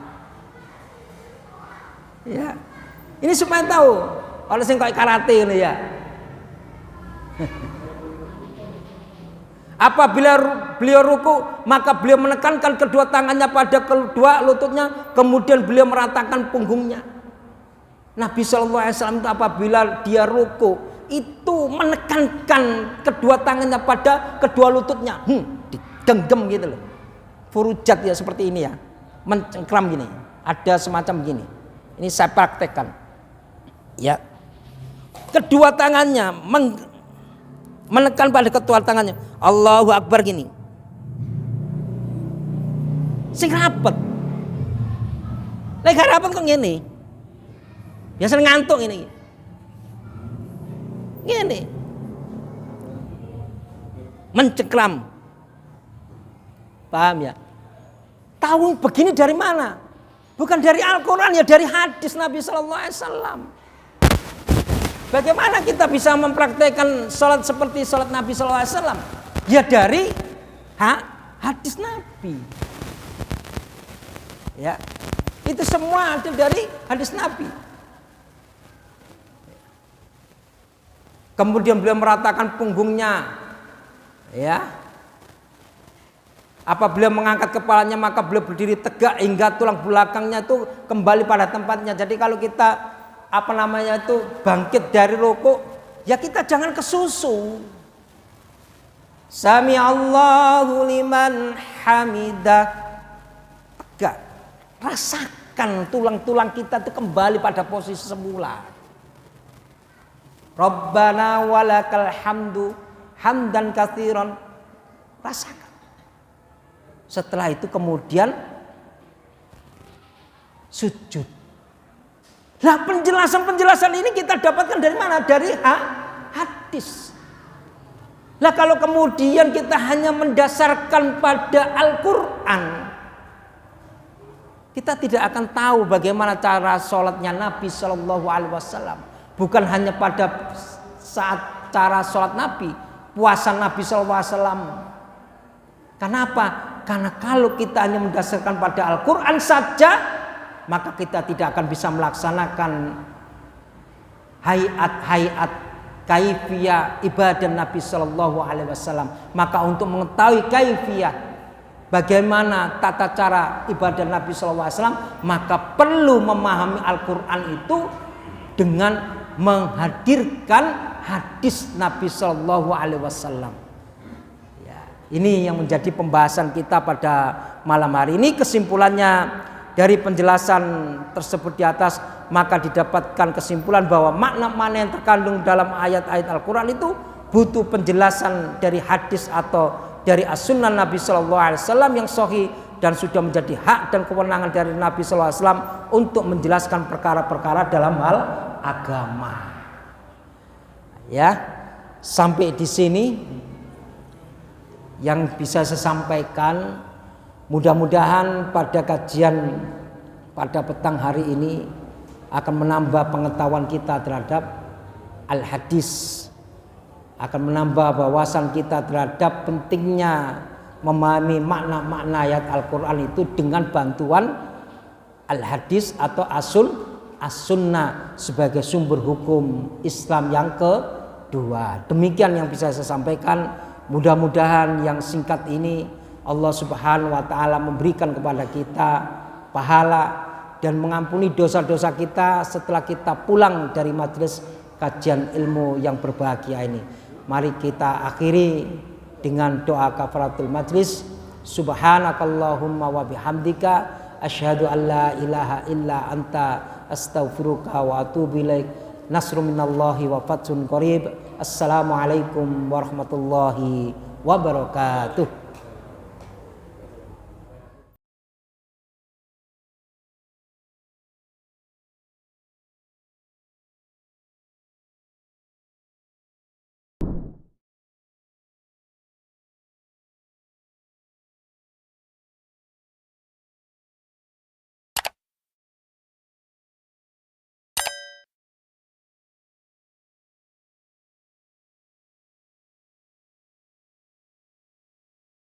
Ya. Ini supaya tahu. Oleh sing kayak karate ini ya. Apabila beliau ruku, maka beliau menekankan kedua tangannya pada kedua lututnya, kemudian beliau meratakan punggungnya. Nabi Shallallahu Alaihi Wasallam itu apabila dia ruku, itu menekankan kedua tangannya pada kedua lututnya, digenggam gitu loh. Furujat ya seperti ini ya. Mencengkram gini, ada semacam gini. Ini saya praktekkan. Ya, kedua tangannya menekan pada kedua tangannya. Allahu Akbar gini. Sing rapet. Lagi rapet kok gini. Biasa ngantuk ini. Gini. mencekram. Paham ya? Tahu begini dari mana? Bukan dari Al-Quran, ya dari hadis Nabi Sallallahu Alaihi Wasallam. Bagaimana kita bisa mempraktekkan sholat seperti sholat Nabi Sallallahu Alaihi Wasallam? Ya dari hadis Nabi. Ya, itu semua ada dari hadis Nabi. Kemudian beliau meratakan punggungnya, ya. Apabila mengangkat kepalanya maka beliau berdiri tegak hingga tulang belakangnya itu kembali pada tempatnya. Jadi kalau kita bangkit dari rukuk, ya kita jangan kesusu. Sami Allahu liman hamidah. Tegak. Rasakan tulang-tulang kita itu kembali pada posisi semula. Rabbana walakal hamdu hamdan katsiran. Rasakan. Setelah itu kemudian sujud. Nah, penjelasan ini kita dapatkan dari mana? Dari hadis. Nah, kalau kemudian kita hanya mendasarkan pada Al-Quran, kita tidak akan tahu bagaimana cara sholatnya Nabi Shallallahu Alaihi Wasallam. Bukan hanya pada saat cara sholat Nabi, puasa Nabi Shallallahu Alaihi Wasallam. Kenapa? Karena kalau kita hanya mendasarkan pada Al-Quran saja, maka kita tidak akan bisa melaksanakan hayat kaifiyah ibadah Nabi Shallallahu Alaihi Wasallam. Maka untuk mengetahui kaifiyah bagaimana tata cara ibadah Nabi Shallallahu Alaihi Wasallam, maka perlu memahami Al-Quran itu dengan menghadirkan hadis Nabi Shallallahu Alaihi Wasallam. Ya, ini yang menjadi pembahasan kita pada malam hari ini. Kesimpulannya dari penjelasan tersebut di atas, maka didapatkan kesimpulan bahwa makna-makna yang terkandung dalam ayat-ayat Al-Quran itu butuh penjelasan dari hadis atau dari as-sunnah Nabi Shallallahu Alaihi Wasallam yang sahih, dan sudah menjadi hak dan kewenangan dari Nabi Shallallahu Alaihi Wasallam untuk menjelaskan perkara-perkara dalam hal agama. Ya, sampai di sini yang bisa saya sampaikan. Mudah-mudahan pada kajian pada petang hari ini akan menambah pengetahuan kita terhadap al-hadis, akan menambah wawasan kita terhadap pentingnya memahami makna-makna ayat Al-Quran itu dengan bantuan al-hadis atau as-sunnah sebagai sumber hukum Islam yang kedua. Demikian yang bisa saya sampaikan. Mudah-mudahan yang singkat ini Allah Subhanahu wa Ta'ala memberikan kepada kita pahala dan mengampuni dosa-dosa kita setelah kita pulang dari majelis kajian ilmu yang berbahagia ini. Mari kita akhiri dengan doa kafaratul majlis. Subhanakallahumma wa bihamdika asyhadu an la ilaha illa anta astaghfiruka wa atubu ilaik. Nasrun minallahi wa fathun qarib. Assalamualaikum warahmatullahi wabarakatuh.